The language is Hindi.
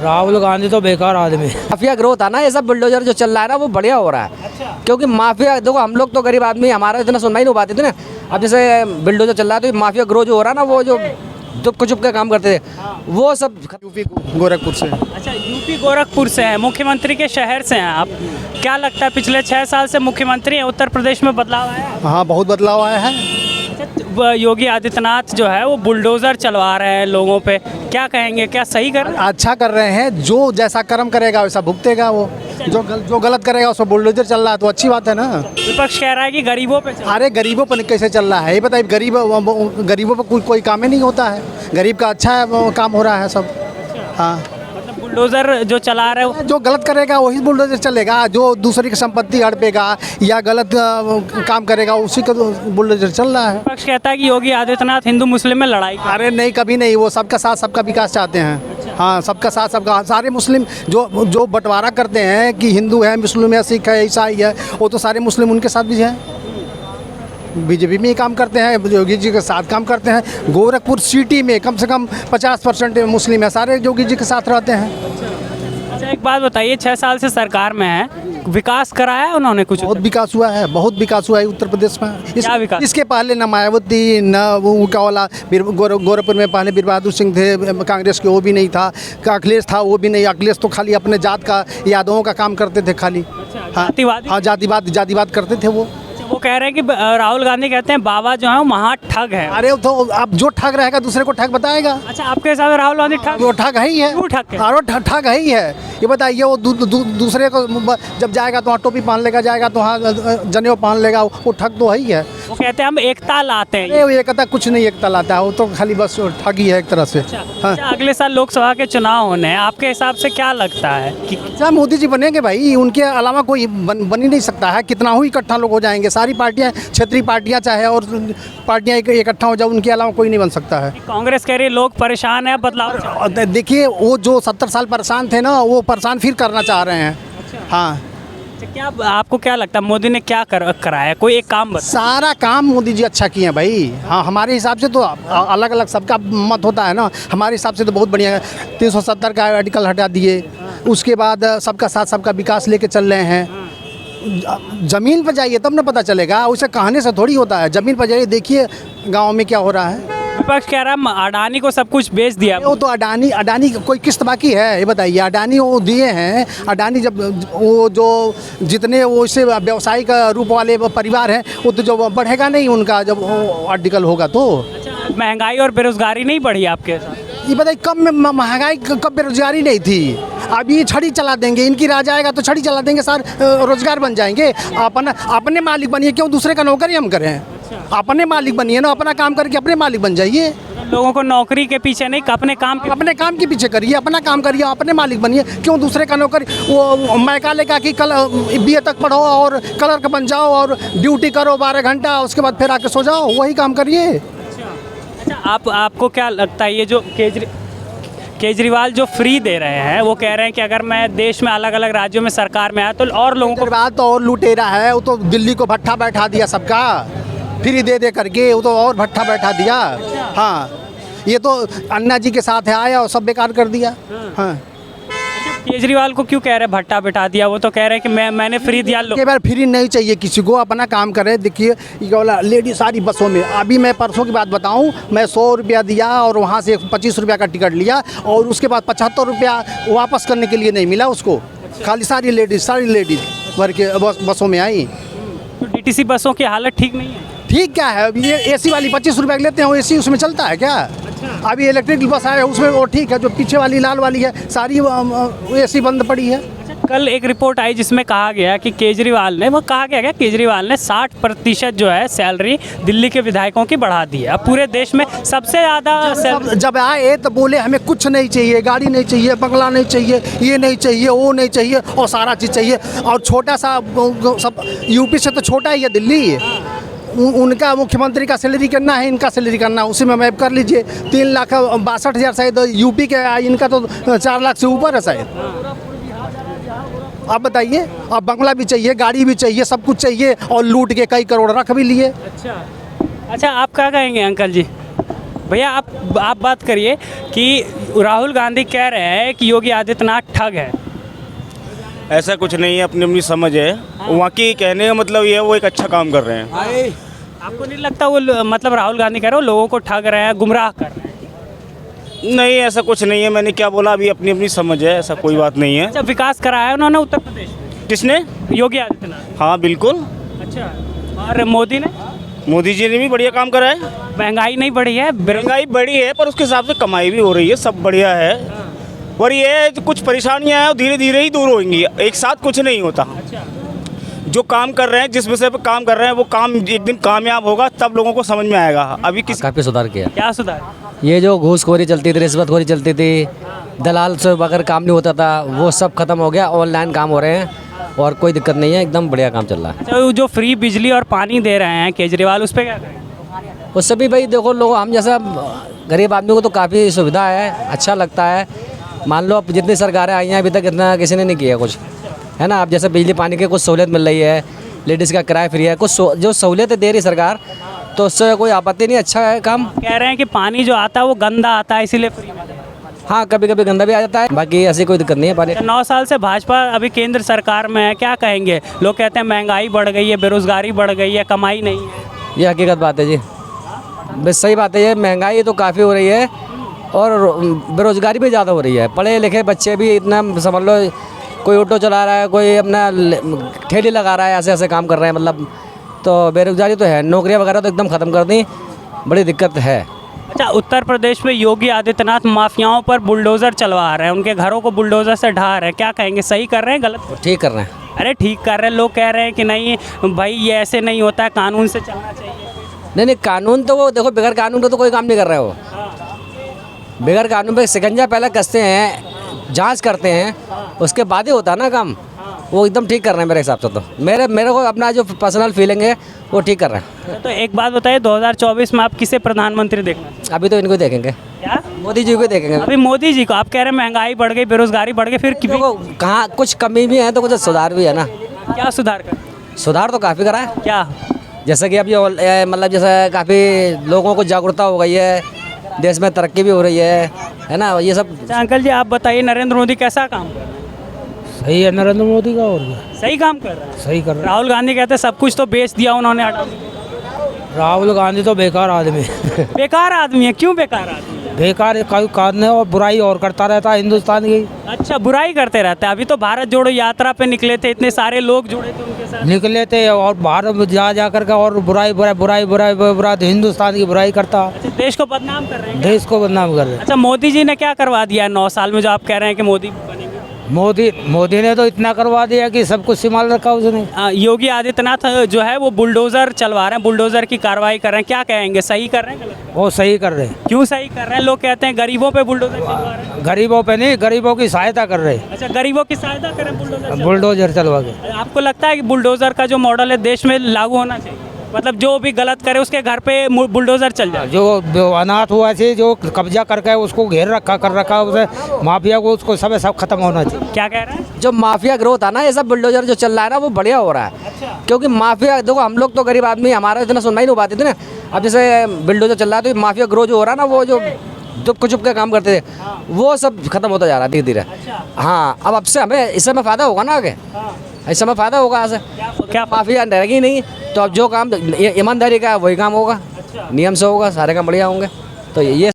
राहुल गांधी तो बेकार आदमी। माफिया ग्रोथ है ना, ये सब बुलडोजर जो चल रहा है ना वो बढ़िया हो रहा है। अच्छा। क्योंकि माफिया देखो, हम लोग तो गरीब आदमी, हमारा इतना सुनवाई नहीं हो पाती थी ना। अब जैसे बुलडोजर चल रहा है तो माफिया ग्रो जो हो रहा है ना, वो जो चुप चुप के काम करते थे वो सब यूपी गोरखपुर से। अच्छा, यूपी गोरखपुर से हैं, मुख्यमंत्री के शहर से हैं आप। क्या लगता है पिछले 6 साल से मुख्यमंत्री हैं, उत्तर प्रदेश में बदलाव आया है? हाँ, बहुत बदलाव आया है। योगी आदित्यनाथ जो है वो बुलडोजर चलवा रहे हैं लोगों पे, क्या कहेंगे, क्या सही कर रहे हैं? अच्छा कर रहे हैं, जो जैसा कर्म करेगा वैसा भुगतेगा वो। जो गलत करेगा उसको बुलडोजर चल रहा है तो अच्छी बात है ना। विपक्ष कह रहा है कि गरीबों पे चल। अरे गरीबों पर कैसे चल रहा है ये बताइए। गरीबों पर कोई काम ही नहीं होता है। गरीब का अच्छा है, वो काम हो रहा है सब। हाँ, मतलब बुलडोजर जो चला रहे हैं जो गलत करेगा वही बुलडोजर चलेगा। जो दूसरी की संपत्ति हड़पेगा या गलत काम करेगा उसी का तो बुलडोजर चल रहा है। विपक्ष कहता है कि योगी आदित्यनाथ हिंदू मुस्लिम में लड़ाई कर। अरे नहीं, कभी नहीं। वो सबका साथ सबका विकास चाहते हैं। हाँ, सबका साथ सबका। सारे मुस्लिम जो बंटवारा करते हैं कि हिंदू है, मुस्लिम है, सिख है, ईसाई है, वो तो सारे मुस्लिम उनके साथ भी हैं। बीजेपी में ही काम करते हैं, योगी जी के साथ काम करते हैं। गोरखपुर सिटी में कम से कम 50% मुस्लिम है, सारे योगी जी के साथ रहते हैं। अच्छा, एक बात बताइए, 6 साल से सरकार में है, विकास कराया है उन्होंने कुछ? बहुत विकास हुआ है, बहुत विकास हुआ है उत्तर प्रदेश में। क्या विकास? इसके पहले न मायावती न वो क्या वाला गोरखपुर में पहले वीर बहादुर सिंह थे कांग्रेस के, वो भी नहीं था। अखिलेश था, वो भी नहीं। अखिलेश तो खाली अपने जात का, यादवों का काम करते थे खाली। हाँ, जातिवाद करते थे वो। वो कह रहे हैं कि राहुल गांधी कहते हैं बाबा जो है वो महा ठग है। अरे तो अब जो ठग रहेगा दूसरे को ठग बताएगा। अच्छा, आपके हिसाब से राहुल गांधी ठग? वो ठग है ही है। क्यों ठग है? हाँ, ठग है ही है। ये बताइए, वो दूसरे को जब जाएगा तो वहाँ टोपी पहन लेगा, जाएगा तो वहाँ जनेऊ पहन लेगा, वो ठग तो है ही है। वो कहते हैं हम एकता लाते हैं। ये कहता कुछ नहीं एकता लाता है, वो तो खाली बस ठग ही है एक तरह से। हाँ। अगले साल लोकसभा के चुनाव होने हैं, आपके हिसाब से क्या लगता है कि अच्छा, मोदी जी बनेंगे भाई, उनके अलावा कोई बन ही नहीं सकता है। कितना ही इकट्ठा लोग हो जाएंगे, सारी पार्टियां, क्षेत्रीय पार्टियां चाहे और पार्टियां इकट्ठा हो जाए, उनके अलावा कोई नहीं बन सकता है। कांग्रेस कह रही है लोग परेशान है, बदलाव चाहते हैं। देखिए, वो जो 70 साल परेशान थे ना, वो परेशान फिर करना चाह रहे हैं। हाँ, क्या आपको क्या लगता है मोदी ने क्या कराया? कोई एक काम बता। सारा काम मोदी जी अच्छा किए हैं भाई। हाँ, हमारे हिसाब से तो अलग अलग सबका मत होता है ना। हमारे हिसाब से तो बहुत बढ़िया है। 370 का आर्टिकल हटा दिए, उसके बाद सबका साथ सबका विकास लेके चल रहे हैं। ज़मीन पर जाइए तब ना पता चलेगा, उसे कहने से थोड़ी होता है। ज़मीन पर जाइए, देखिए गाँव में क्या हो रहा है। विपक्ष कह रहा है अडानी को सब कुछ बेच दिया। वो तो अडानी कोई किस्त बाकी है ये बताइए। अडानी वो दिए हैं। अडानी जब वो जो जितने वो इससे व्यवसायिक रूप वाले परिवार हैं, वो तो जो बढ़ेगा नहीं उनका जब आर्टिकल होगा तो। महंगाई और बेरोजगारी नहीं बढ़ी आपके साथ? ये बताइए, कब में महंगाई, कब बेरोजगारी नहीं थी। अभी छड़ी चला देंगे, इनकी राज आएगा तो छड़ी चला देंगे, सारे रोजगार बन जाएंगे। अपने मालिक बनिए, क्यों दूसरे का नौकरी हम करें? अपने मालिक बनिए ना, अपना काम करके अपने मालिक बन जाइए। लोगों को नौकरी के पीछे नहीं, अपने काम के पीछे करिए, अपना काम करिए, अपने मालिक बनिए। क्यों दूसरे का नौकरी? वो मैका लेगा कि कल BA तक पढ़ो और क्लर्क बन जाओ और ड्यूटी करो 12 घंटा, उसके बाद फिर आके सो जाओ, वही काम करिए। अच्छा, आपको क्या लगता है ये जो केजरीवाल जो फ्री दे रहे हैं, वो कह रहे हैं कि अगर मैं देश में अलग अलग राज्यों में सरकार में आया तो और लोगों को। बात तो और लुटेरा है, वो तो दिल्ली को भट्ठा बैठा दिया सबका, फ्री दे करके, वो तो और भट्ठा बैठा दिया। हाँ, ये तो अन्ना जी के साथ है, आया और सब बेकार कर दिया। हाँ, केजरीवाल को क्यों कह रहे हैं भट्टा बैठा दिया? वो तो कह रहे हैं कि मैंने फ्री दिया। एक बार फ्री नहीं चाहिए किसी को, अपना काम करे। देखिए, ये वाला लेडी सारी बसों में, अभी मैं परसों की बात बताऊं, मैं 100 रुपया दिया और वहाँ से 25 रुपया का टिकट लिया और उसके बाद 75 रुपया वापस करने के लिए नहीं मिला उसको। खाली सारी लेडीज भर के बसों में आई। तो DTC बसों की हालत ठीक नहीं है? ठीक क्या है, ये AC वाली 25 रुपया लेते हैं, वो AC उसमें चलता है क्या? अभी इलेक्ट्रिक बस आए उसमें वो ठीक है, जो पीछे वाली लाल वाली है सारी AC बंद पड़ी है। कल एक रिपोर्ट आई जिसमें कहा गया कि केजरीवाल ने 60% जो है सैलरी दिल्ली के विधायकों की बढ़ा दी है। अब पूरे देश में सबसे ज़्यादा जब आए तो बोले हमें कुछ नहीं चाहिए, गाड़ी नहीं चाहिए, बंगला नहीं चाहिए, ये नहीं चाहिए, वो नहीं चाहिए, और सारा चीज़ चाहिए। और छोटा सा सब UP से तो छोटा ही है दिल्ली। उनका मुख्यमंत्री का सैलरी करना है, इनका सैलरी करना है, उसी में मैप कर लीजिए। 3,62,000 शायद UP के, इनका तो 4 लाख से ऊपर है शायद। आप बताइए, अब बंगला भी चाहिए, गाड़ी भी चाहिए, सब कुछ चाहिए, और लूट के कई करोड़ रख भी लिए। अच्छा, आप क्या कहेंगे अंकल जी? भैया आप बात करिए कि राहुल गांधी कह रहे हैं कि योगी आदित्यनाथ ठग है। ऐसा कुछ नहीं है, अपनी अपनी समझ है। वहाँ की कहने का मतलब ये है वो एक अच्छा काम कर रहे हैं। आपको नहीं लगता वो मतलब राहुल गांधी कह रहे हो लोगों को ठग रहे हैं, गुमराह कर रहे हैं? नहीं, ऐसा कुछ नहीं है। मैंने क्या बोला, अभी अपनी अपनी समझ है, ऐसा कोई बात नहीं है। अच्छा, विकास कराया है उन्होंने उत्तर प्रदेश में, किसने? योगी आदित्यनाथ। हाँ बिल्कुल। अच्छा, और मोदी ने? मोदी जी ने भी बढ़िया काम करा है। महंगाई नहीं बढ़ी है, महंगाई बढ़ी है पर उसके हिसाब से कमाई भी हो रही है, सब बढ़िया है। और ये है जो कुछ परेशानियां हैं वो धीरे धीरे ही दूर होंगी, एक साथ कुछ नहीं होता। जो काम कर रहे हैं, जिस विषय पे काम कर रहे हैं, वो काम एक दिन कामयाब होगा, तब लोगों को समझ में आएगा। अभी किस काफ़ी सुधार किया। क्या सुधार? ये जो घूसखोरी चलती थी, रिश्वतखोरी चलती थी, दलाल से बगैर काम नहीं होता था, वो सब खत्म हो गया। ऑनलाइन काम हो रहे हैं और कोई दिक्कत नहीं है, एकदम बढ़िया काम चल रहा है। अच्छा, वो जो फ्री बिजली और पानी दे रहे हैं केजरीवाल, उस पर क्या कहेंगे? उससे भी भाई देखो, लोग हम जैसा गरीब आदमी को तो काफ़ी सुविधा है, अच्छा लगता है। मान लो अब जितनी सरकारें आई हैं अभी तक इतना किसी ने नहीं किया कुछ, है ना। अब जैसे बिजली पानी की कुछ सहूलियत मिल रही है, लेडीज़ का किराया फ्री है, कुछ जो सहूलियतें दे रही सरकार, तो उससे कोई आपत्ति नहीं, अच्छा है काम। कह रहे हैं कि पानी जो आता है वो गंदा आता है, इसीलिए फ्री में दे रहे हैं। हाँ, कभी कभी गंदा भी आ जाता है, बाकी ऐसी कोई दिक्कत नहीं है। पानी 9 साल से भाजपा अभी केंद्र सरकार में है, क्या कहेंगे? लोग कहते हैं महंगाई बढ़ गई है, बेरोजगारी बढ़ गई है, कमाई नहीं है। ये हकीकत बात है जी, बस सही बात है। ये महंगाई तो काफ़ी हो रही है और बेरोजगारी भी ज़्यादा हो रही है। पढ़े लिखे बच्चे भी इतना समझ लो, कोई ऑटो चला रहा है, कोई अपना ठेली लगा रहा है, ऐसे ऐसे काम कर रहे हैं, मतलब तो बेरोजगारी तो है। नौकरियां वगैरह तो एकदम ख़त्म कर दी, बड़ी दिक्कत है। अच्छा, उत्तर प्रदेश में योगी आदित्यनाथ माफियाओं पर बुलडोज़र चलवा रहे हैं, उनके घरों को बुलडोज़र से ढा रहे हैं, क्या कहेंगे? सही कर रहे हैं, गलत? ठीक कर रहे हैं। अरे ठीक कर रहे हैं, लोग कह रहे हैं कि नहीं भाई ये ऐसे नहीं होता है, कानून से चलना चाहिए। नहीं नहीं, कानून तो वो देखो, बगैर कानून के तो कोई काम नहीं कर रहे हो। बगैर कानून पे शिकंजा पहले कसते हैं, जांच करते हैं, उसके बाद ही होता है ना काम। वो एकदम ठीक कर रहे हैं मेरे हिसाब से। तो मेरे को अपना जो पर्सनल फीलिंग है वो ठीक कर रहे हैं। तो एक बात बताइए, 2024 में आप किसे प्रधानमंत्री देखना? अभी तो इनको देखेंगे, क्या? मोदी जी को देखेंगे। अभी मोदी जी को। आप कह रहे हैं महंगाई बढ़ गई, बेरोजगारी बढ़ गई, फिर देखो कहाँ कुछ कमी भी है तो कुछ सुधार भी है ना। क्या सुधार कर? सुधार तो काफ़ी करा है। क्या? जैसे कि अब ये मतलब जैसे काफ़ी लोगों को जागरूकता हो गई है, देश में तरक्की भी हो रही है ना, ये सब। अच्छा अंकल जी, आप बताइए नरेंद्र मोदी कैसा काम कर रहे हैं? सही है नरेंद्र मोदी का, और क्या सही काम कर रहा है? सही कर रहा राहुल गांधी कहते हैं सब कुछ तो बेच दिया उन्होंने, हटा दिया। है। राहुल गांधी तो बेकार आदमी है। बेकार आदमी है? क्यों बेकार आदमी है? बेकार कोई काम नहीं, और बुराई और करता रहता है हिंदुस्तान की। अच्छा, बुराई करते रहते हैं। अभी तो भारत जोड़ो यात्रा पे निकले थे, इतने सारे लोग जुड़े थे उनके साथ। निकले थे और बाहर जा कर के और बुराई बुराई बुराई बुराई बुराई हिंदुस्तान की बुराई करता, अच्छा, देश को बदनाम कर रहे हैं। देश को बदनाम कर रहे अच्छा, मोदी जी ने क्या करवा दिया है 9 साल में, जो आप कह रहे हैं कि मोदी बनेंगे? मोदी ने तो इतना करवा दिया कि सब कुछ संभाल रखा उसने। योगी आदित्यनाथ जो है वो बुलडोजर चलवा रहे हैं, बुलडोजर की कार्रवाई कर रहे हैं, क्या कहेंगे? सही कर रहे हैं, गलत? वो सही कर रहे हैं। क्यों सही कर रहे हैं? लोग कहते हैं गरीबों पे बुलडोजर चलवा रहे हैं। गरीबों पे नहीं, गरीबों की सहायता कर रहे हैं, अच्छा, गरीबों की सहायता करें बुलडोजर? बुलडोजर चलवा के। आपको लगता है कि बुलडोजर का जो मॉडल है देश में लागू होना चाहिए? मतलब जो भी गलत करे उसके घर पे बुलडोजर चल जाए? जो अनाथ हुआ से जो कब्जा करके उसको घेर रखा कर रखा उसे माफिया को, उसको सब खत्म होना चाहिए। क्या कह रहे हैं? जो माफिया ग्रोथ है ना, ये सब बुलडोजर जो चल रहा है ना, वो बढ़िया हो रहा है। अच्छा। क्योंकि माफिया देखो, हम लोग तो गरीब आदमी, हमारा इतना सुनवाई नहीं हो पाती थी ना। अब जैसे बुलडोजर चल रहा है तो माफिया ग्रो जो हो रहा है ना, वो जो चुप चुप के काम करते थे, वो सब खत्म होता जा रहा है धीरे धीरे। हाँ, अब से हमें इससे हमें फ़ायदा होगा ना, आगे इससे हमें फ़ायदा होगा। ऐसे क्या? माफिया रहेगी नहीं, तो अब जो काम ईमानदारी का है वही काम होगा, नियम से होगा, सारे काम बढ़िया होंगे। तो ये